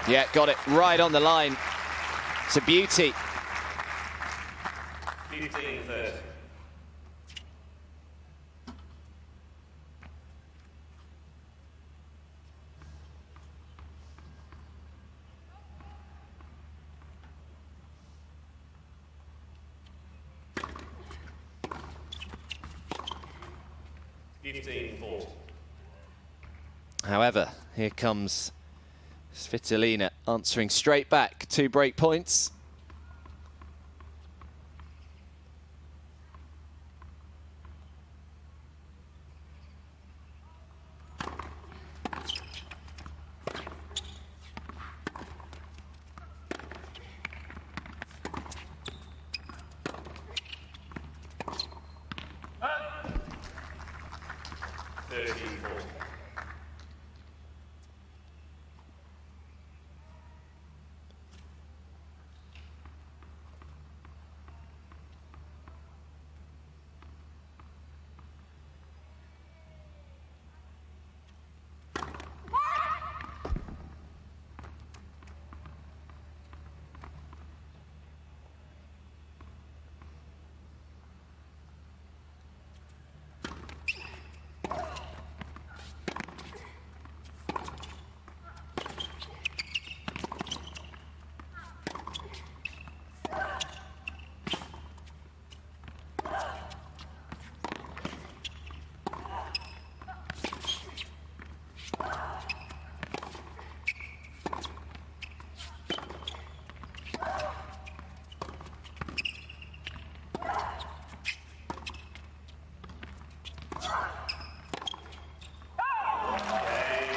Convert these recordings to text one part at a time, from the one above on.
Yeah, got it right on the line. It's a beauty. 15-30. However, here comes Svitolina answering straight back. 2 break points.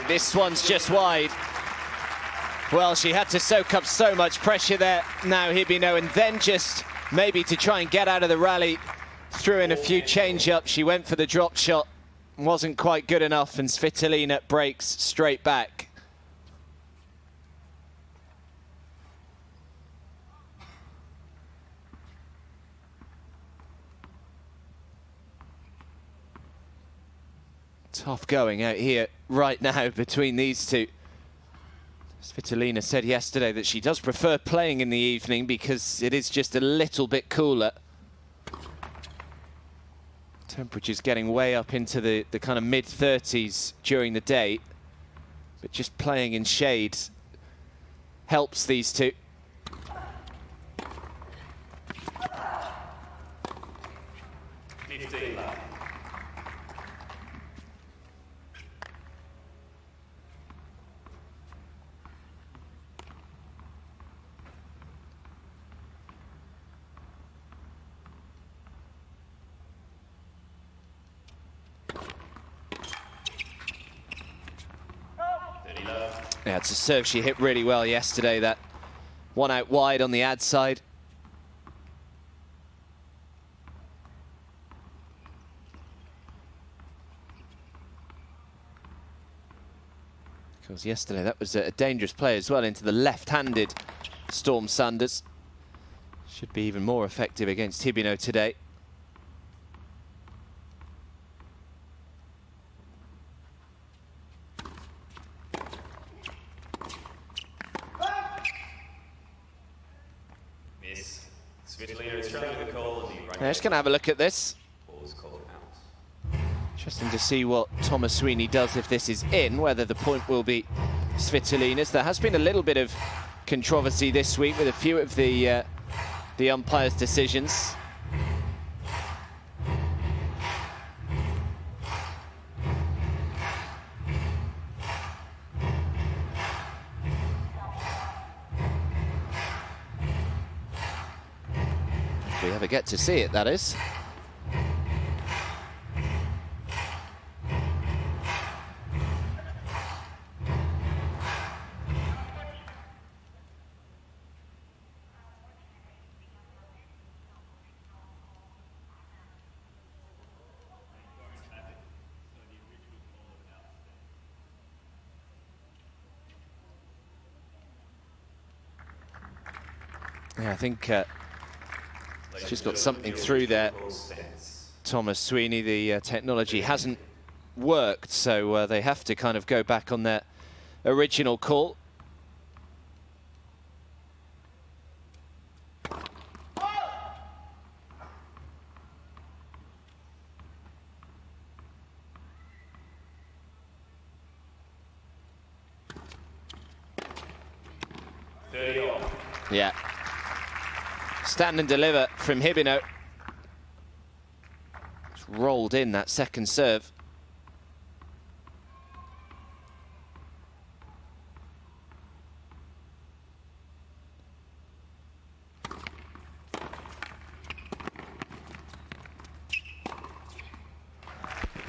This one's just wide. Well, she had to soak up so much pressure there now, Hibino, and then just maybe to try and get out of the rally, threw in a few change-ups. She went for the drop shot, wasn't quite good enough, and Svitolina breaks straight back. Tough going out here right now between these two. Svitolina said yesterday that she does prefer playing in the evening because it is just a little bit cooler. Temperatures getting way up into the kind of mid-30s during the day, but just playing in shade helps these two. Yeah, it's a serve she hit really well yesterday, that one out wide on the ad side. Because yesterday that was a dangerous play as well into the left-handed Storm Sanders. Should be even more effective against Hibino today. Miss Svitolina is trying to call. Yeah, just going to have a look at this. Interesting to see what Thomas Sweeney does if this is in, whether the point will be Svitolina's. There has been a little bit of controversy this week with a few of the umpires' decisions. If we ever get to see it, that is. Yeah, I think she's got something through there. Thomas Sweeney, the technology hasn't worked, so they have to kind of go back on their original call. 30 all. Yeah. Stand and deliver from Hibino. Just rolled in that second serve.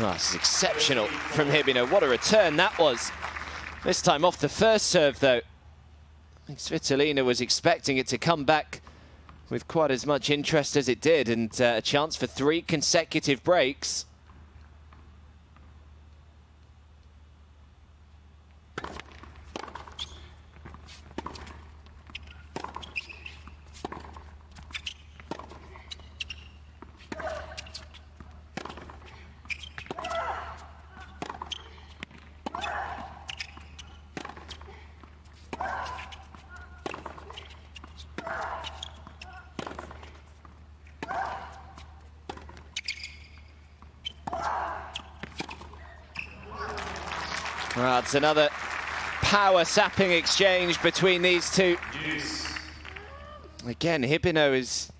Oh, this is exceptional from Hibino. What a return that was. This time off the first serve, though. I think Svitolina was expecting it to come back with quite as much interest as it did, and a chance for 3 consecutive breaks. Well, it's another power-sapping exchange between these two. Deuce. Again, Hibino is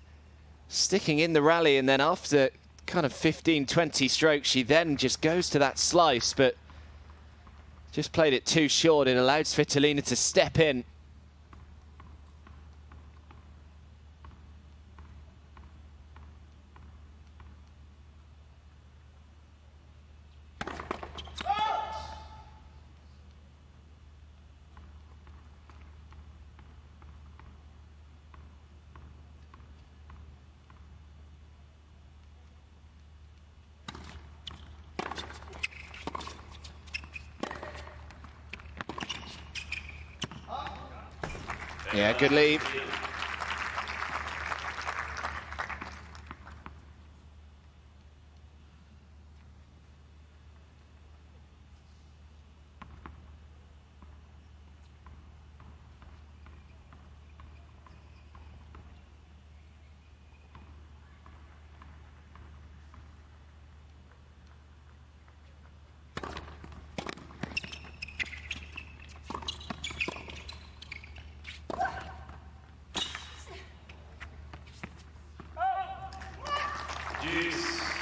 sticking in the rally, and then after kind of 15, 20 strokes, she then just goes to that slice, but just played it too short. It allowed Svitolina to step in. Yeah, good lead.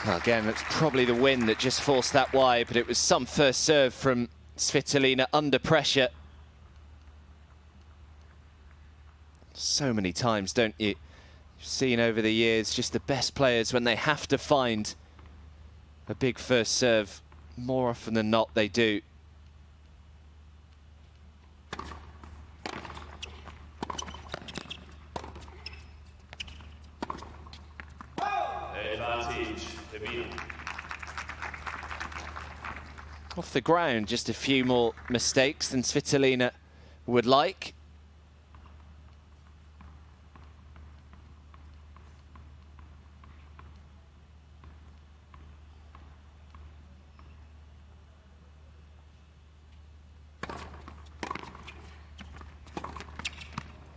Well, again, that's probably the wind that just forced that wide, but it was some first serve from Svitolina under pressure. So many times, don't you? You've seen over the years just the best players, when they have to find a big first serve, more often than not they do. Advantage, Hibino. Off the ground, just a few more mistakes than Svitolina would like.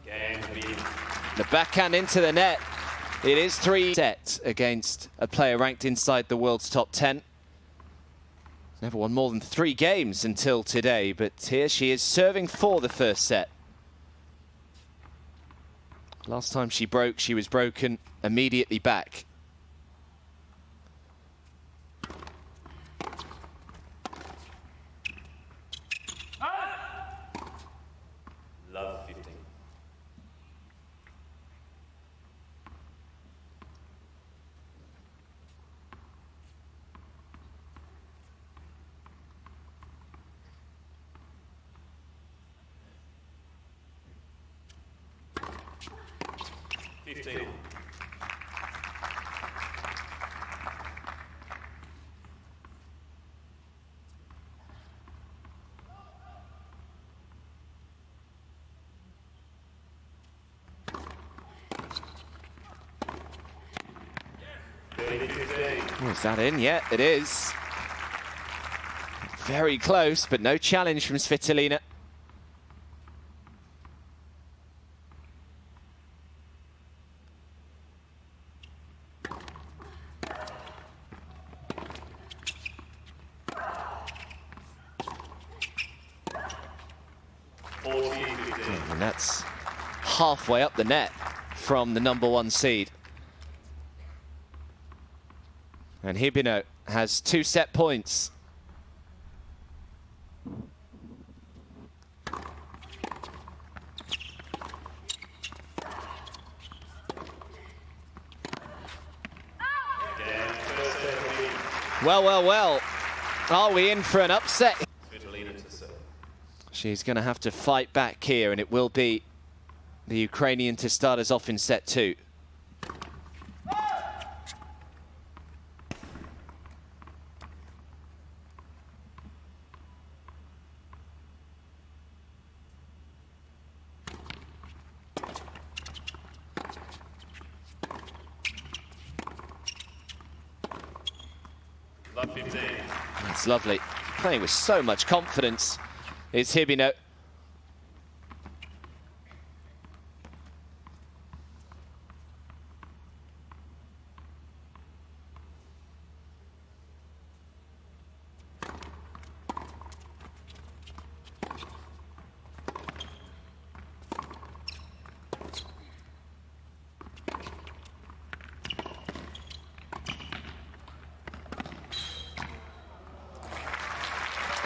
Gang, Hibino. The backhand into the net. It is 3 sets against a player ranked inside the world's top 10. Never won more than 3 games until today, but here she is serving for the first set. Last time she broke, she was broken immediately back. Love 15. Is that in? Yeah, it is. Very close, but no challenge from Svitolina. And that's halfway up the net from the #1 seed. And Hibino has 2 set points. Well, well, well. Are we in for an upset? She's going to have to fight back here, and it will be the Ukrainian to start us off in set 2. That's lovely. Playing with so much confidence. It's Hibino.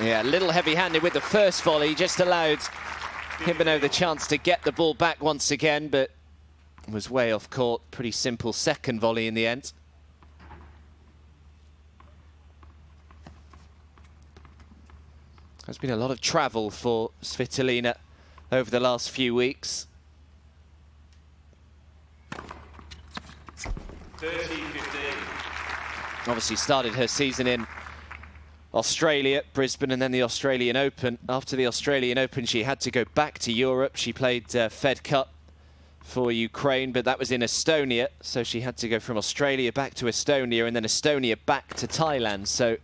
Yeah, a little heavy-handed with the first volley, just allowed Hibino the chance to get the ball back once again, but was way off court. Pretty simple second volley in the end. There's been a lot of travel for Svitolina over the last few weeks. 30-15. Obviously started her season in Australia, Brisbane, and then the Australian Open. After the Australian Open, she had to go back to Europe. She played Fed Cup for Ukraine, but that was in Estonia. So she had to go from Australia back to Estonia, and then Estonia back to Thailand. So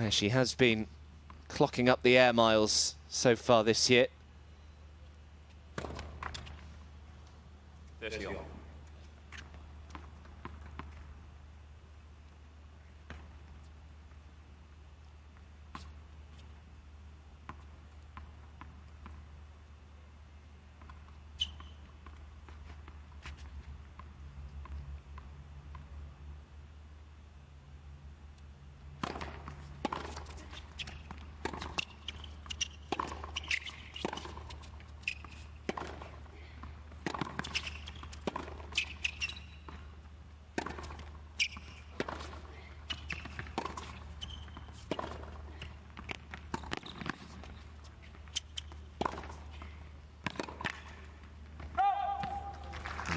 she has been clocking up the air miles so far this year. 30 on.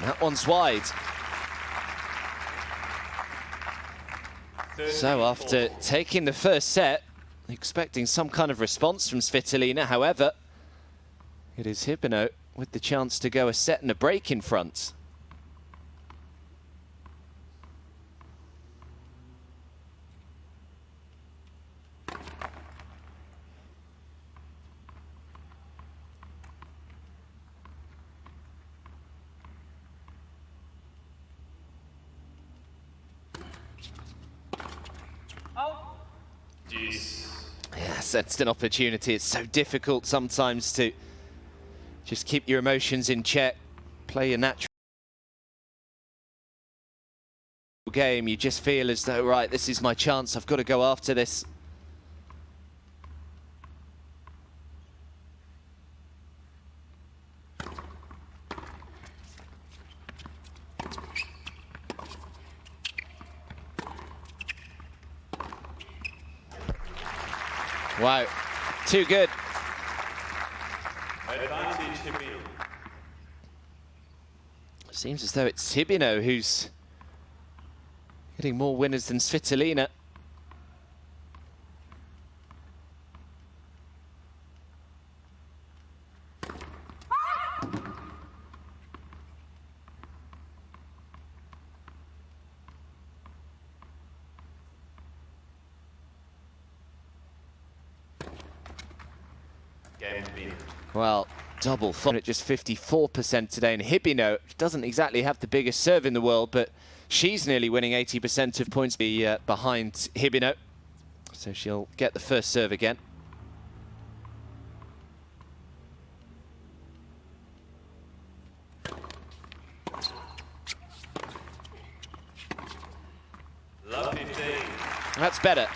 That one's wide. So after taking the first set, expecting some kind of response from Svitolina, however, it is Hibino with the chance to go a set and a break in front. Yeah, sensed an opportunity. It's so difficult sometimes to just keep your emotions in check, play your natural game. You just feel as though, right, this is my chance. I've got to go after this. Wow, too good. Advantage Hibino. Seems as though it's Hibino who's getting more winners than Svitolina. Well, double fun at just 54% today, and Hibino doesn't exactly have the biggest serve in the world, but she's nearly winning 80% of points behind Hibino. So she'll get the first serve again. That's better.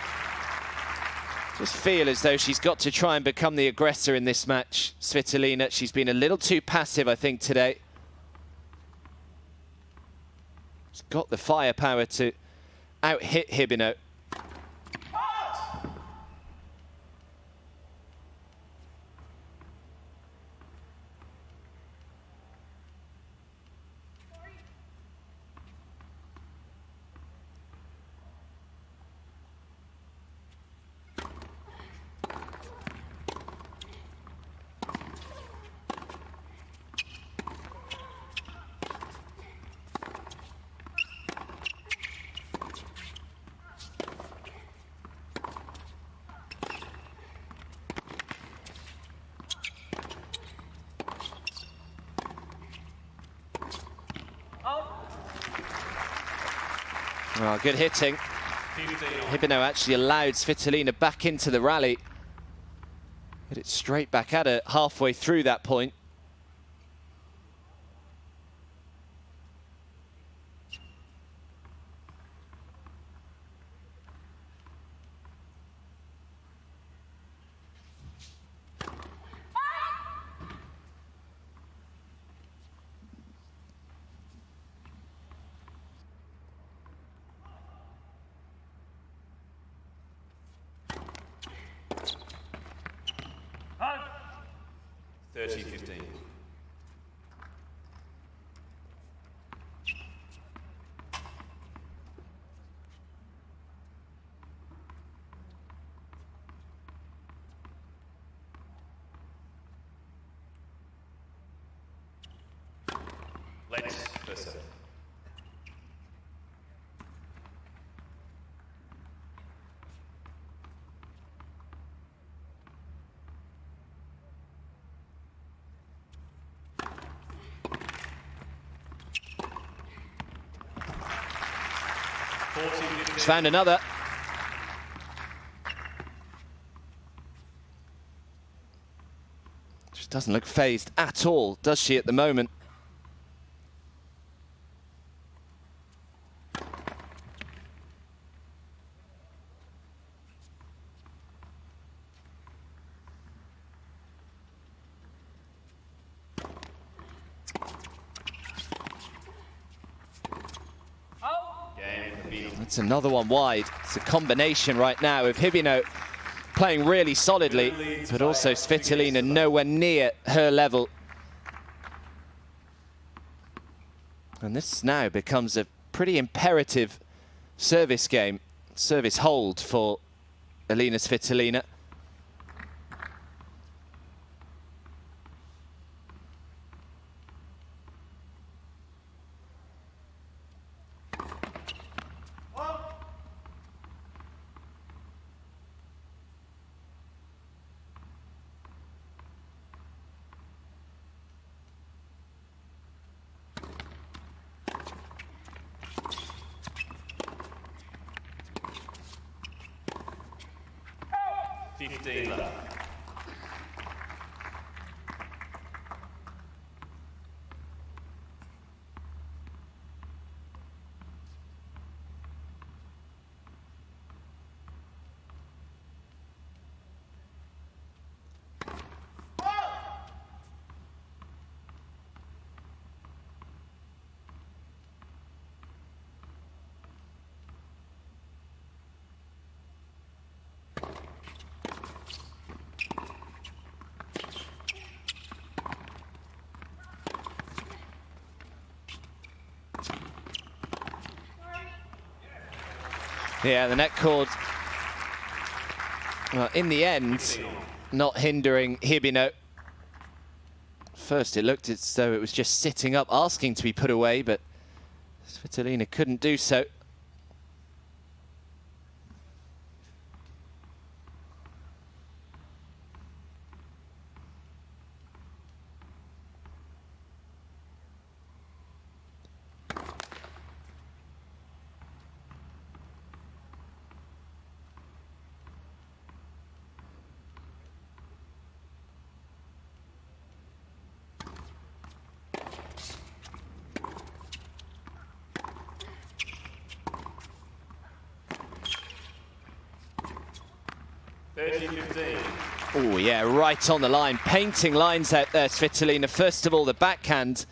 Just feel as though she's got to try and become the aggressor in this match, Svitolina. She's been a little too passive, I think, today. She's got the firepower to out-hit Hibino. Oh, good hitting. Hibino actually allowed Svitolina back into the rally. Hit it straight back at her halfway through that point. Huh? 30-15. Let's listen. She's found another. She doesn't look phased at all, does she, at the moment? It's another one wide. It's a combination right now of Hibino playing really solidly, but also Svitolina nowhere near her level. And this now becomes a pretty imperative service game, service hold for Elina Svitolina. Yeah, the net cord, well, in the end, not hindering Hibino. First, it looked as though it was just sitting up, asking to be put away, but Svitolina couldn't do so. 30-15. Oh, yeah, right on the line. Painting lines out there, Svitolina. First of all, the backhand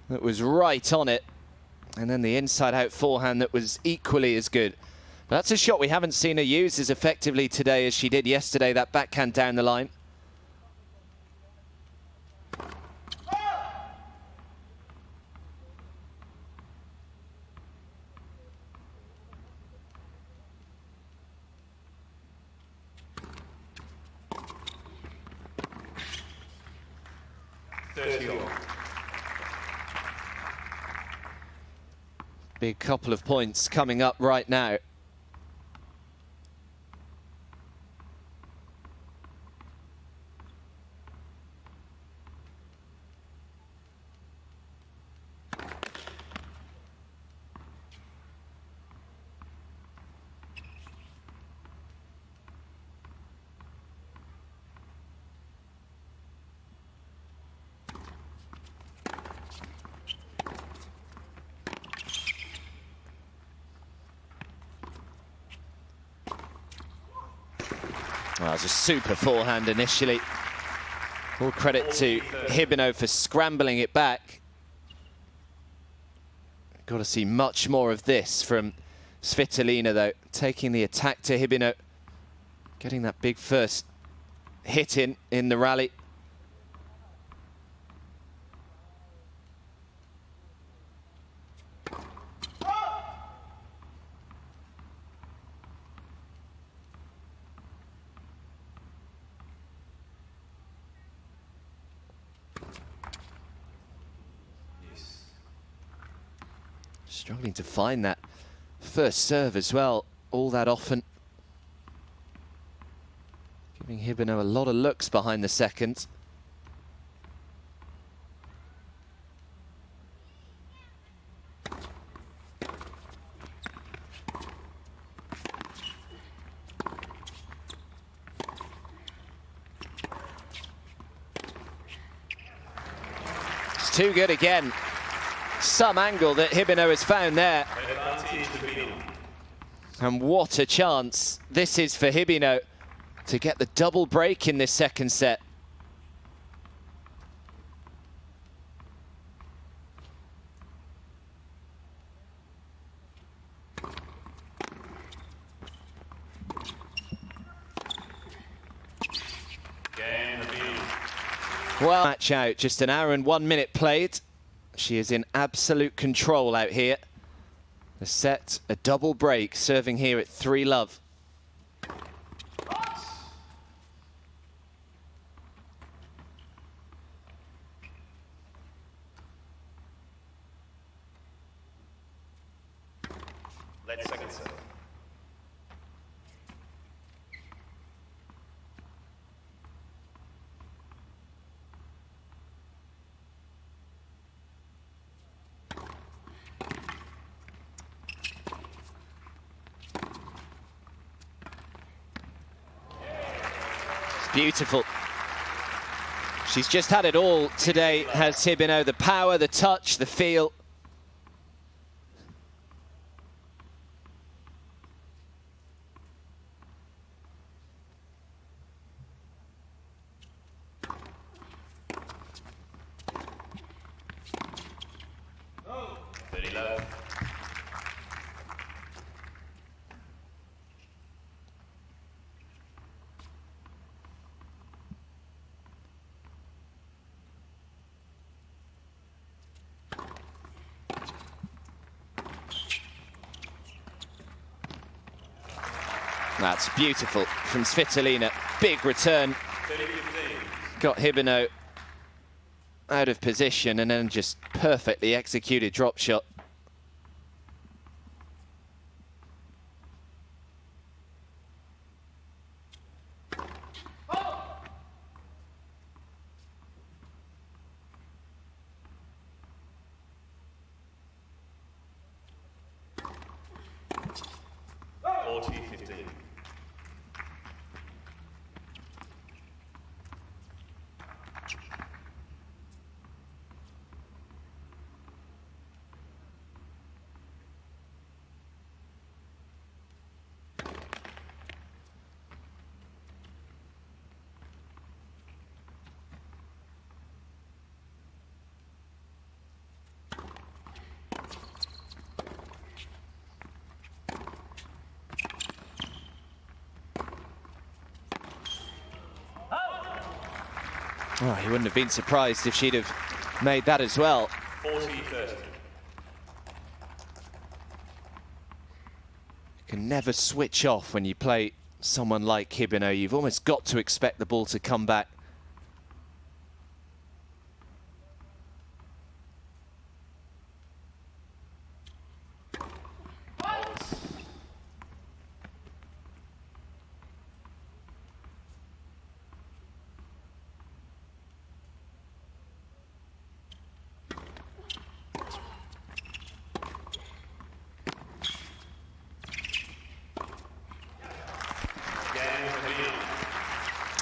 that was right on it. And then the inside-out forehand that was equally as good. That's a shot we haven't seen her use as effectively today as she did yesterday, that backhand down the line. Big couple of points coming up right now. Well, it was a super forehand initially. All credit to Hibino for scrambling it back. Got to see much more of this from Svitolina, though. Taking the attack to Hibino. Getting that big first hit in the rally. Struggling to find that first serve as well, all that often. Giving Hibino a lot of looks behind the second. It's too good again. Some angle that Hibino has found there. And what a chance this is for Hibino to get the double break in this second set. Well, match out, just an hour and 1 minute played. She is in absolute control out here. The set, a double break, serving here at 3-love. Let's second set. Beautiful. She's just had it all today, has Hibino. The power, the touch, the feel. That's beautiful from Svitolina. Big return. Got Hibino out of position and then just perfectly executed drop shot. Oh, he wouldn't have been surprised if she'd have made that as well. 40-30. You can never switch off when you play someone like Hibino. You've almost got to expect the ball to come back.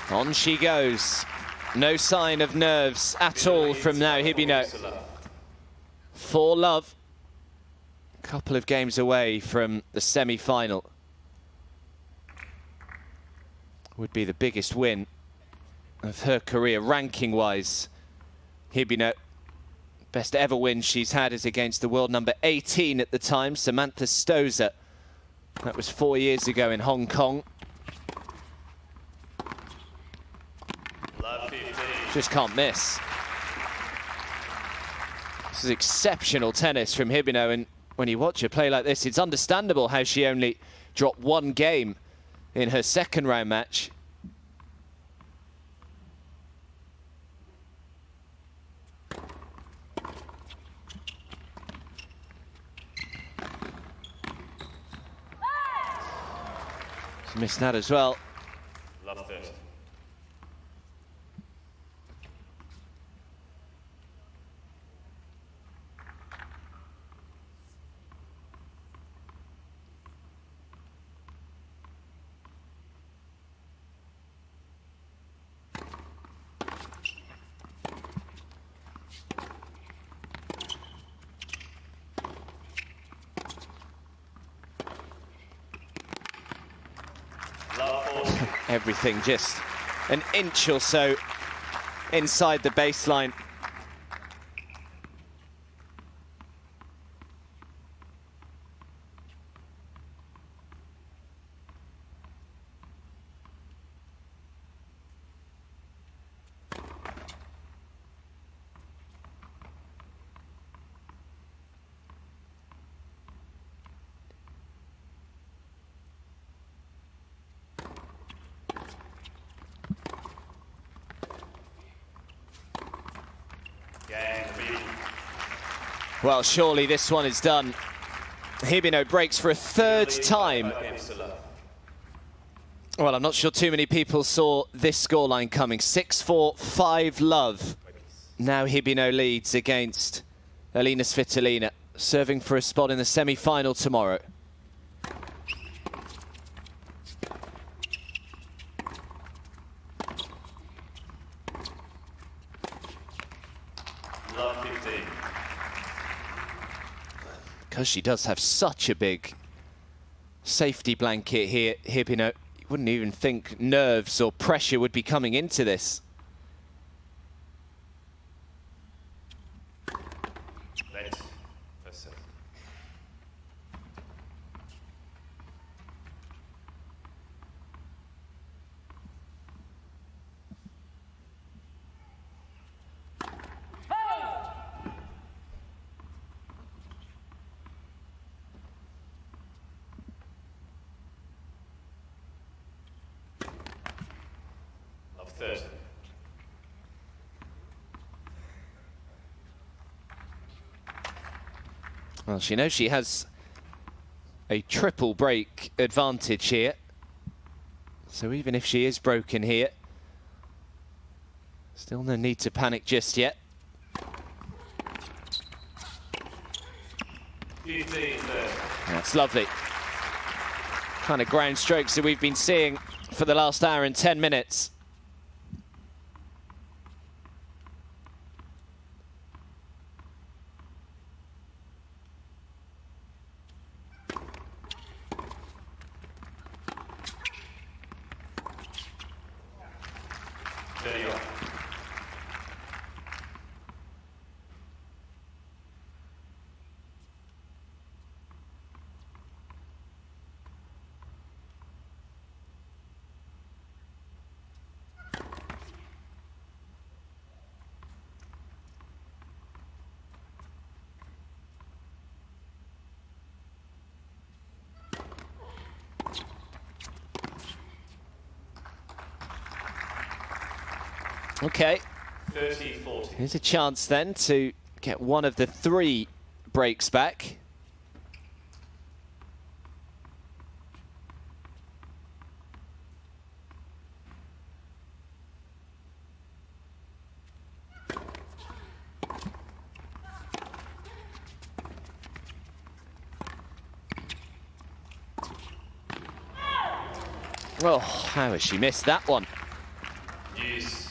On she goes. No sign of nerves at all from now Hibino. 4-love. Couple of games away from the semi-final. Would be the biggest win of her career ranking-wise. Hibino, best ever win she's had is against the world number 18 at the time, Samantha Stosur. That was 4 years ago in Hong Kong. Just can't miss. This is exceptional tennis from Hibino, and when you watch her play like this, it's understandable how she only dropped one game in her second round match. She missed that as well. Love 30. Everything just an inch or so inside the baseline. Well, surely this one is done. Hibino breaks for a third time. Well, I'm not sure too many people saw this scoreline coming. 6-4, 5-love. Now Hibino leads against Elina Svitolina, serving for a spot in the semi-final tomorrow. Because she does have such a big safety blanket here, Hibino, you wouldn't even think nerves or pressure would be coming into this. Well, she knows she has a triple break advantage here. So even if she is broken here, still no need to panic just yet. 15, That's lovely. Kind of ground strokes that we've been seeing for the last hour and 10 minutes. There you are. Okay. 30-40. Here's a chance then to get one of the 3 breaks back. Oh, how has she missed that one? Use.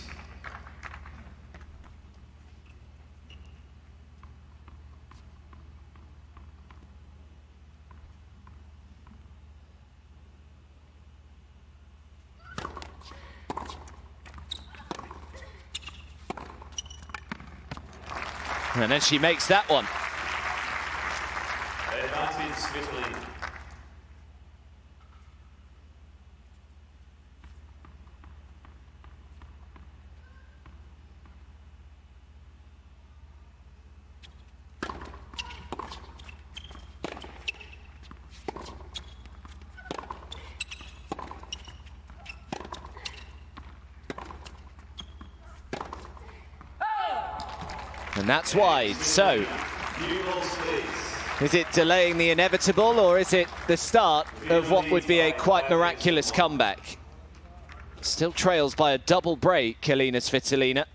And then she makes that one. Advantage Svitolina. And that's wide. So, is it delaying the inevitable, or is it the start of what would be a quite miraculous comeback? Still trails by a double break, Elina Svitolina.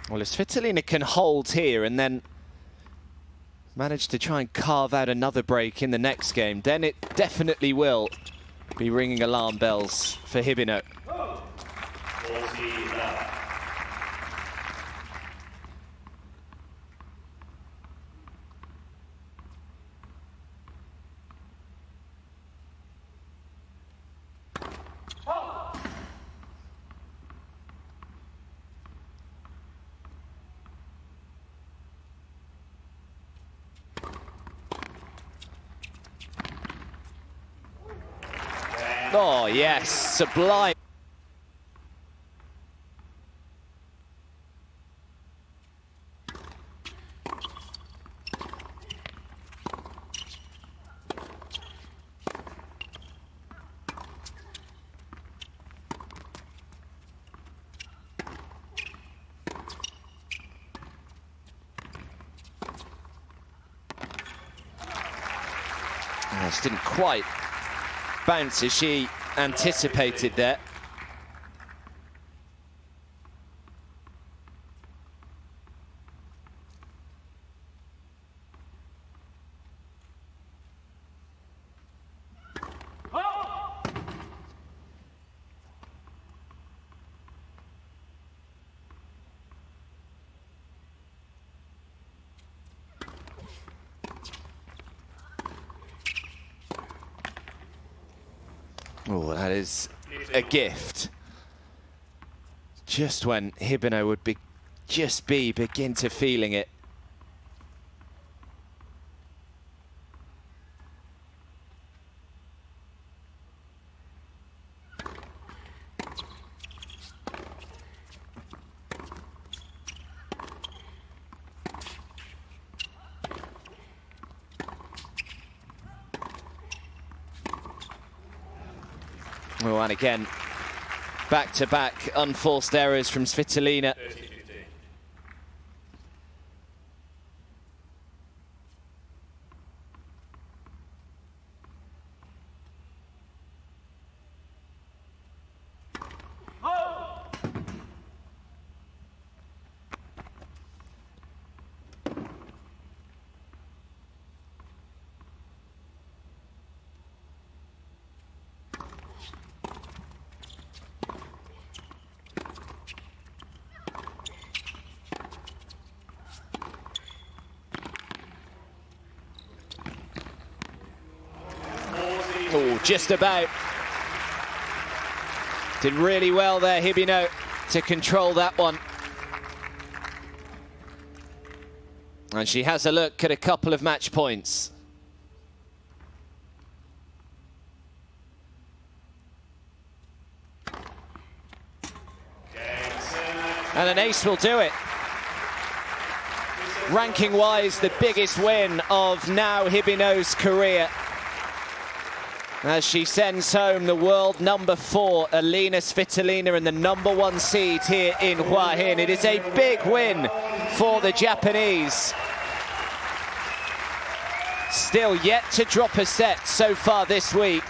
Well, if Svitolina can hold here and then manage to try and carve out another break in the next game, then it definitely will be ringing alarm bells for Hibino. Oh, yes, sublime. Oh, this didn't quite bounce as she anticipated there. Oh, that is a gift. Just when Hibino would begin to feeling it. Oh, and again, back-to-back unforced errors from Svitolina. just about. Did really well there, Hibino, to control that one. And she has a look at a couple of match points. And an ace will do it. Ranking-wise, the biggest win of now Hibino's career, as she sends home the world number 4, Elina Svitolina, and the number 1 seed here in Hua Hin. It is a big win for the Japanese. Still yet to drop a set so far this week.